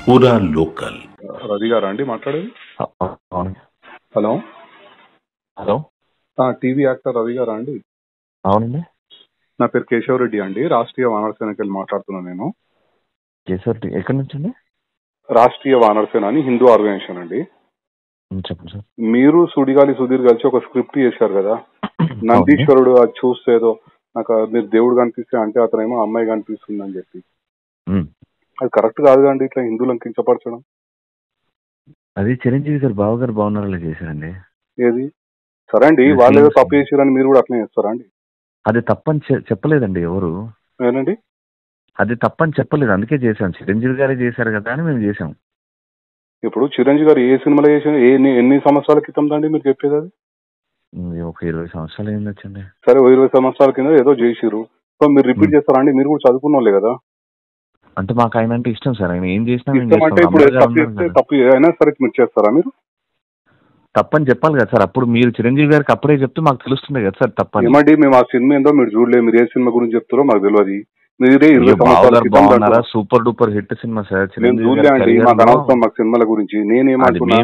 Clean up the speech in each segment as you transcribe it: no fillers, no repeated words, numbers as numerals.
పూరా లోకల్. రవి గారా అండి మాట్లాడేది? అవును. Hello hello, TV actor Ravi గారా అండి? అవునండి. నా పేరు కేశవ్ రెడ్డి అండి, రాష్ట్రీయ వానర సేనకి వెళ్ళి మాట్లాడుతున్నాను నేను. కేశవ్ ఎక్కడి నుంచి అండి? రాష్ట్రీయ వానర సేన అని హిందూ ఆర్గనైజేషన్ అండి. చెప్పండి సార్. మీరు సుడిగాలి సుధీర్ కలిసి ఒక స్క్రిప్ట్ చేశారు కదా, నందీశ్వరుడు అది చూస్తే ఏదో నాకు మీరు దేవుడు కనిపిస్తే అంటే అతనేమో అమ్మాయి కనిపిస్తుంది అని చెప్పి. అది కరెక్ట్ కాదు అండి, ఇట్లా హిందువులను కించపరచడం. అది చిరంజీవి గారు బావగారు బాగున్నారని చేశారండి. ఏది సరే అండి, వాళ్ళు ఏదో తప్పు చేశారని మీరు కూడా అట్లనే చేస్తారా అండి? అది తప్పని చెప్పలేదండి ఎవరు. ఏనండి అది తప్పని చెప్పలేదు, అందుకే చేశాం. చిరంజీవి గారే చేశారు కదా అని మేము చేసాం. ఇప్పుడు చిరంజీవి గారు ఏ సినిమాలో చేసిన ఎన్ని సంవత్సరాల క్రితం అండి మీరు చెప్పేది? అది ఒక 20 సంవత్సరాలు ఏం వచ్చింది. సరే 20 సంవత్సరాల కింద ఏదో చేసిరు, సో మీరు రిపీట్ చేస్తారా అండి? మీరు కూడా చదువుకున్న వాళ్ళే కదా. అంటే మాకు ఆయన అంటే ఇష్టం సార్, ఆయన ఏం చేసినా అంటే ఇప్పుడు తప్పు అయినా సరే మీరు చేస్తారా? మీరు తప్పని చెప్పాలి కదా సార్. అప్పుడు మీరు చిరంజీవి గారికి అప్పుడే చెప్తే మాకు తెలుస్తుంది కదా సార్ తప్పని. ఏమండి మేము ఆ సినిమా ఏందో మీరు చూడలేదు, మీరు ఏ సినిమా గురించి చెప్తారో మాకు తెలియదు. మీరే 20 సంవత్సరాల super duper hit cinema sir. నేను చూడలే అండి, మాకు అనవసరం మాకు సినిమాల గురించి. నేనేమంటున్నా,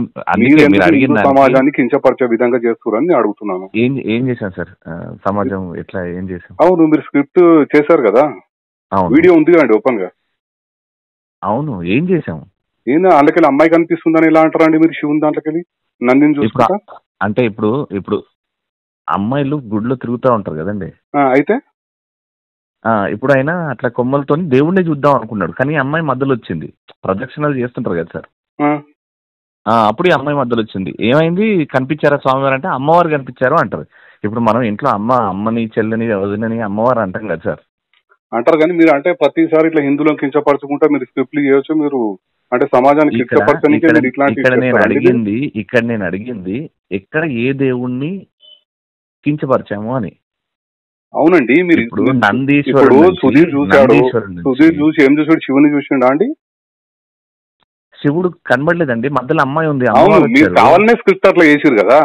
సమాజాన్ని కించపరిచే విధంగా చేస్తున్నారని నేను అడుగుతున్నాను. ఏం చేశాను సార్ సమాజం ఎట్లా ఏం చేశాను? అవును, మీరు స్క్రిప్ట్ చేశారు కదా, వీడియో ఉంది కదండి ఓపెన్ గా. అవును, ఏం చేసాం? ఏందా అందుకెళ్ళి అమ్మాయి కనిపిస్తుందని ఎలా అంటారా అండి మీరు? శివుని దాంట్లోకెళ్ళి నందిని చూసుకుంటా అంటే ఇప్పుడు అమ్మాయిలు గుడిలో తిరుగుతూ ఉంటారు కదండి. అయితే ఇప్పుడు ఆయన అట్లా కొమ్మలతో దేవుడిని చూద్దాం అనుకున్నాడు, కానీ అమ్మాయి మధ్యలో వచ్చింది. ప్రదక్షిణలు చేస్తుంటారు కదా సార్, అప్పుడు ఈ అమ్మాయి మధ్యలో వచ్చింది. ఏమైంది, కనిపించారా స్వామివారు అంటే అమ్మవారు కనిపించారు అంటారు. ఇప్పుడు మనం ఇంట్లో అమ్మని చెల్లని వదినని అమ్మవారు అంటాం కదా సార్. అంటారు, కానీ మీరు అంటే ప్రతిసారి ఇట్లా హిందువులను కించపరచుకుంటా మీరు స్క్రిప్ట్లు చేయొచ్చు. మీరు అంటే సమాజానికి ఇక్కడ నేను అడిగింది ఎక్కడ ఏ దేవుణ్ణి కించపరిచాము అని. అవునండి, మీరు ఇప్పుడు నందీశ్వరుడు సుధీర్ చూశాడు, సుధీర్ చూసి ఏం చూసాడు? శివుని చూసిండా అండి? శివుడు కనబడలేదండి, మధ్యలో అమ్మాయి ఉంది. మీరు కావాలనే స్క్రిప్ట్ అట్లా చేసిరు కదా,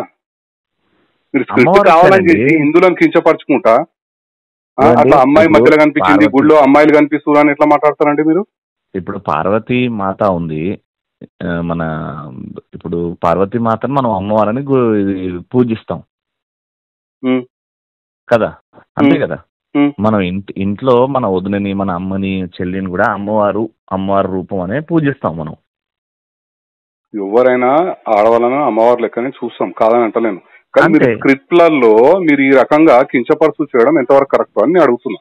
మీరు స్క్రిప్ట్ కావాలని చేసి హిందువులను కించపరచుకుంటా అట్లా అమ్మాయి మధ్యలో కనిపించింది, గుడిలో అమ్మాయిలు కనిపిస్తున్నారు అని ఎట్లా మాట్లాడతారండి మీరు? ఇప్పుడు పార్వతీ మాత ఉంది మన, ఇప్పుడు పార్వతీ మాతను మనం అమ్మవారని పూజిస్తాం కదా, అంతే కదా. మనం ఇంట్లో మన వదినని మన అమ్మని చెల్లిని కూడా అమ్మవారు రూపం అనే పూజిస్తాం మనం. ఎవరైనా ఆడవాళ్ళని అమ్మవారి లెక్కనే చూస్తాం, కాదని అంటలేను. కానీ మీరు స్క్రిప్ట్లలో మీరు ఈ రకంగా కించపరుచు చేయడం ఎంతవరకు కరెక్ట్ అని అడుగుతున్నా.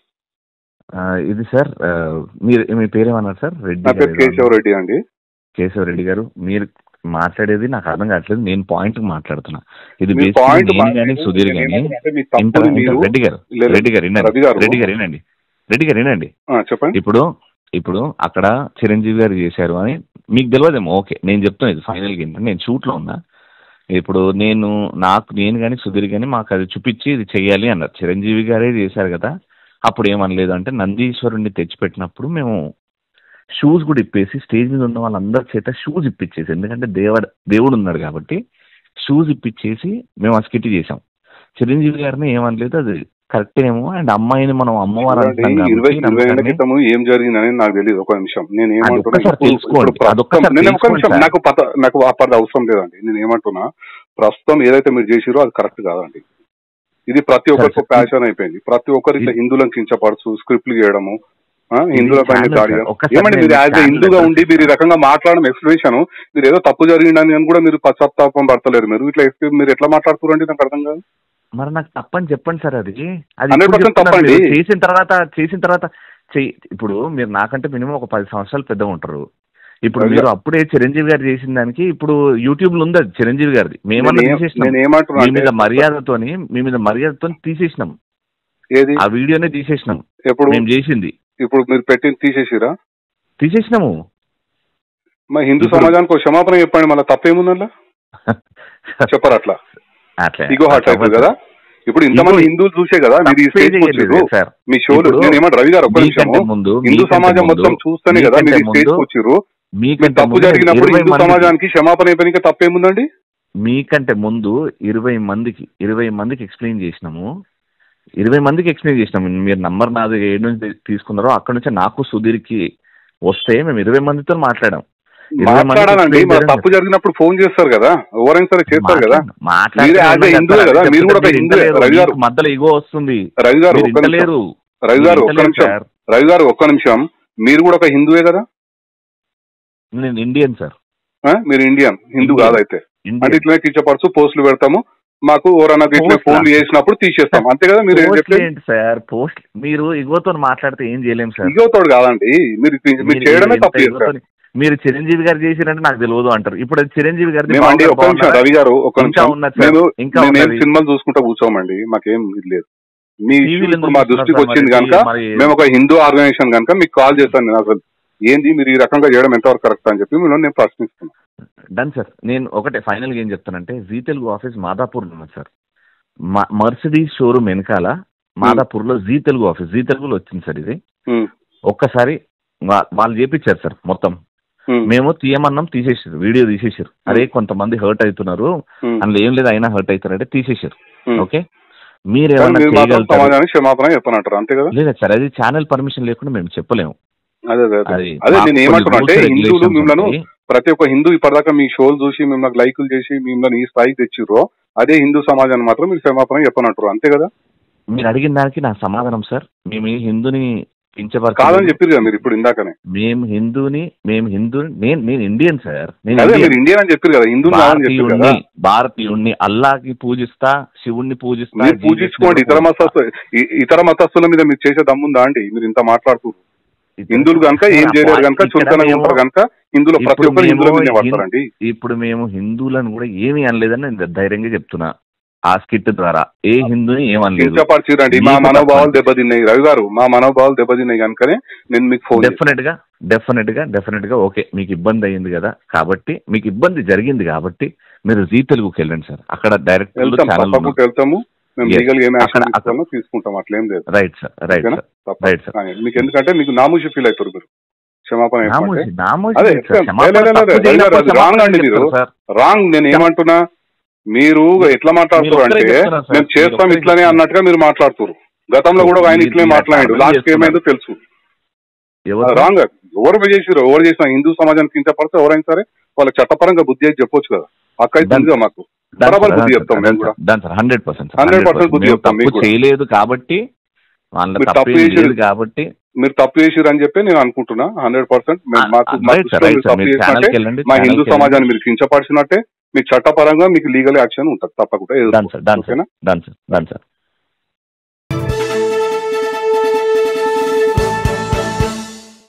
ఇది సార్ మీ పేరేమన్నారు సార్? రెడ్డి. కేశవ్ రెడ్డి అండి. కేశవ్ రెడ్డి గారు, మీరు మాట్లాడేది నాకు అర్థం కావట్లేదు. నేను పాయింట్ మాట్లాడుతున్నా. ఇది సుధీర్ గాని రెడ్డి గారు వినండి. చెప్పండి. ఇప్పుడు అక్కడ చిరంజీవి గారు చేశారు అని మీకు తెలియదేమో. ఓకే, నేను చెప్తాను ఇది ఫైనల్గా ఏంటంటే, నేను షూట్లో ఉన్నా. ఇప్పుడు నేను కానీ సుధీర్ కానీ మాకు అది చూపించి ఇది చెయ్యాలి అన్నారు. చిరంజీవి గారే చేశారు కదా, అప్పుడు ఏమనలేదు. అంటే నందీశ్వరుణ్ణి తెచ్చిపెట్టినప్పుడు మేము షూస్ కూడా ఇప్పేసి స్టేజ్ మీద ఉన్న వాళ్ళందరి చేత షూస్ ఇప్పించేసి, ఎందుకంటే దేవుడు ఉన్నాడు కాబట్టి షూస్ ఇప్పించేసి మేము ఆ స్కిట్ చేసాం. చిరంజీవి గారిని ఏమనలేదు, అది కరెక్ట్ ఏమో. అండ్ అమ్మాయిని మనం అమ్మవారు ఏం జరిగిందని నాకు తెలియదు. ఒక నిమిషం, నేను నాకు అవసరం లేదండి. నేను ఏమంటున్నా, ప్రస్తుతం ఏదైతే మీరు చేసిరో అది కరెక్ట్ కాదండి. ఇది ప్రతి ఒక్కరికి ప్యాషన్ అయిపోయింది. ప్రతి ఒక్కరు ఇట్లా హిందువులను కించపరచు స్క్రిప్ట్లు చేయడము, హిందువుల పైన దాడి. ఏమంటే మీరు యాజ్ హిందూగా ఉండి మీరు ఈ రకంగా మాట్లాడడం ఎక్స్ప్లెనేషన్, మీరు ఏదో తప్పు జరిగిందని కూడా మీరు పశ్చాత్తాపం పడతలేరు. మీరు ఇట్లా మీరు ఎట్లా మాట్లాడుతున్నారండి? నాకు అర్థం కాదు. మరి నాకు తప్పని చెప్పండి సార్. అది 100% తప్పండి. చేసిన తర్వాత ఇప్పుడు మీరు నాకంటే మినిమం ఒక 10 సంవత్సరాలు పెద్దగా ఉంటారు. ఇప్పుడు మీరు అప్పుడే చిరంజీవి గారు చేసిన దానికి ఇప్పుడు యూట్యూబ్ లో ఉంది అది చిరంజీవి గారిది. మేమన్నా తీసేసినాం, మీ మీద మర్యాదతో తీసేసినాం. ఆ వీడియోనే తీసేసినాం. ఎప్పుడు మేము చేసింది ఇప్పుడు మీరు పెట్టింది తీసేసినాము. మా హిందూ సమాజానికి సమాపణ చెప్పండి, మళ్ళీ తప్పేముందల్లా చెప్పరు. అట్లా ఇగో హార్ట్ అవుతుంది కదా. ఇప్పుడు ఇంతమంది హిందువులు చూసే కదా మీరు ఈ స్టేజ్ వచ్చారు మీ షోలు. నేను ఏమంటే రవి గారు ఒక్క నిమిషం, హిందూ సమాజం మొత్తం చూస్తేనే కదా మీరు ఈ స్టేజ్ వచ్చారు. తప్పు జరిగినప్పుడు హిందూ సమాజానికి క్షమాపణ అయిపోయినాక తప్పేముందండి? మీకంటే ముందు 20 మందికి ఎక్స్ప్లెయిన్ చేసినాము. 20 మందికి ఎక్స్ప్లెయిన్ చేసినాము. మీరు నంబర్ నాది ఏడు నుంచి తీసుకున్నారో అక్కడ నుంచి నాకు సుధీర్కి వస్తే మేము 20 మందితో మాట్లాడాం. మాట్లాడాలండి. తప్పు జరిగినప్పుడు ఫోన్ చేస్తారు కదా, ఎవరైనా సరే చేస్తారు కదా. హిందువే కదా, మీరు కూడా ఒక హిందువే. రవి గారు మధ్యలో ఇగో వస్తుంది. రవి గారు ఒక్క నిమిషం, మీరు కూడా ఒక హిందువే కదా? నేను ఇండియన్ సార్. మీరు ఇండియన్, హిందూ కాదైతే. అంటే ఇట్లనే కించపరచు పోస్టులు పెడతాము, మాకు ఎవరన్నా ఇట్లా ఫోన్లు చేసినప్పుడు తీసేస్తాం, అంతే కదా? మీరు ఏం చెప్పలేదు సార్. పోస్ట్ మీరు ఇగోతో మాట్లాడితే ఏం చేయలేము సార్. ఇగోతోడు కాదండి, మీరు చేయడమే తప్పు చేస్తారు. మీరు చిరంజీవి గారు చేసిరంటే నాకు తెలియదు అంటారు. ఇప్పుడు చిరంజీవి గారు ఒక్క నిమిషం రవి గారు, ఒక్క నిమిషం. మేము సినిమాలు చూసుకుంటా కూర్చోమండి, మాకేం ఇది లేదు. మీ మా దృష్టికి వచ్చింది కనుక మేము ఒక హిందూ ఆర్గనైజేషన్ కనుక మీకు కాల్ చేశాను. నేను అసలు ఏంది మీరు ఈ రకంగా చేయడం ఎంతవరకు కరెక్ట్ అని చెప్పి నేను ప్రశ్నిస్తున్నాను. Done sir. నేను ఒకటే ఫైనల్ గా ఏం చెప్తానంటే, జీ తెలుగు ఆఫీస్ మాదాపూర్ ఉన్నది సార్. మర్సిడీస్ షోరూమ్ వెనకాల మాదాపూర్ లో జీ తెలుగు ఆఫీస్, జీ తెలుగులో వచ్చింది సార్ ఇది. ఒక్కసారి వాళ్ళు చేపించారు సార్ మొత్తం. మేము తీయమన్నాం, తీసేసారు, వీడియో తీసేసారు. అరే కొంతమంది హర్ట్ అవుతున్నారు, అందులో ఏం లేదు అయినా హర్ట్ అవుతారంటే తీసేసారు. ఓకే, మీరేమన్నా లేదా సార్? అది ఛానల్ పర్మిషన్ లేకుండా మేము చెప్పలేము. అదే నేను ఏమంటున్నా అంటే, హిందువులు మిమ్మల్ని ప్రతి ఒక్క హిందూ ఇప్పటిదాకా మీ షోలు చూసి మిమ్మల్ని లైకులు చేసి మిమ్మల్ని ఈ స్థాయికి తెచ్చిర్రో, అదే హిందూ సమాజాన్ని మాత్రం మీరు క్షమాపణ చెప్పనంటారు, అంతే కదా? మీరు అడిగిన దానికి నా సమాధానం సార్, మేము హిందూని కాదని చెప్పారు కదా మీరు ఇప్పుడు ఇందాకనే. మేము హిందూని నేను ఇండియన్ సార్. మీరు ఇండియన్ అని చెప్పారు కదా, హిందూ భారతీయుణ్ణి, అల్లాకి పూజిస్తా, శివుణ్ణి పూజిస్తా. పూజించుకోండి. ఇతర మతస్థుల మీద మీరు చేసే దమ్ముందా అండి? మీరు ఇంత మాట్లాడుతున్నారు. హిందువులు కనుక ఏం చేయలేరు కనుక, చులకనగా ఉంటారు కనుక హిందువులు ప్రతి ఒక్కరు హిందువుల మీద పడతారండి. ఇప్పుడు మేము హిందువులను కూడా ఏమీ అనలేదని నేను ధైర్యంగా చెప్తున్నా. ఆ స్కిట్ ద్వారా ఏ హిందూని ఏమనలేదు. కించపరిచిరండి, మా మనోభావాలు దెబ్బతిన్నాయి. రవి గారు, మా మనోభావాలు దెబ్బతిన్నాయి కనుకనే నేను మీకు ఫోన్. డెఫినెట్ గా ఓకే, మీకు ఇబ్బంది అయ్యింది కదా, కాబట్టి మీకు ఇబ్బంది జరిగింది కాబట్టి మీరు జీ తెలుగుకి వెళ్ళండి సార్. అక్కడ డైరెక్ట్ వెళ్తాము, మేము లీగల్ ఏం యాక్షన్ తీసుకుంటాం, అట్లేం లేదు. Right sir. మీకు ఎందుకంటే మీకు నామూషి ఫీల్ అవుతారు మీరు. క్షమాపణ రాంగ్ అండి, మీరు రాంగ్. నేను ఏమంటున్నా, మీరు ఎట్లా మాట్లాడుతారు అంటే మేము చేస్తాం ఇట్లానే అన్నట్టుగా మీరు మాట్లాడుతారు. గతంలో కూడా ఆయన ఇట్లే మాట్లాడాడు, లాస్ట్ ఏమైందో తెలుసు. రాంగ్. ఎవరు చేసినా హిందూ సమాజానికి కించపడితే ఎవరైనా సరే వాళ్ళకి చట్టపరంగా బుద్ధి అయితే చెప్పొచ్చు కదా. అక్కడ మాకు బరాబర్ బుద్ధి చెప్తాం మేము కూడా. 100% బుద్ధి చెప్తాం. చేయలేదు కాబట్టి, మీరు తప్పు చేసిరు అని చెప్పి నేను అనుకుంటున్నా. 100% మా హిందూ సమాజాన్ని మీరు కించపరిచినట్టే, మీకు చట్టపరంగా మీకు లీగల్ యాక్షన్ ఉంటుంది తప్పకుండా.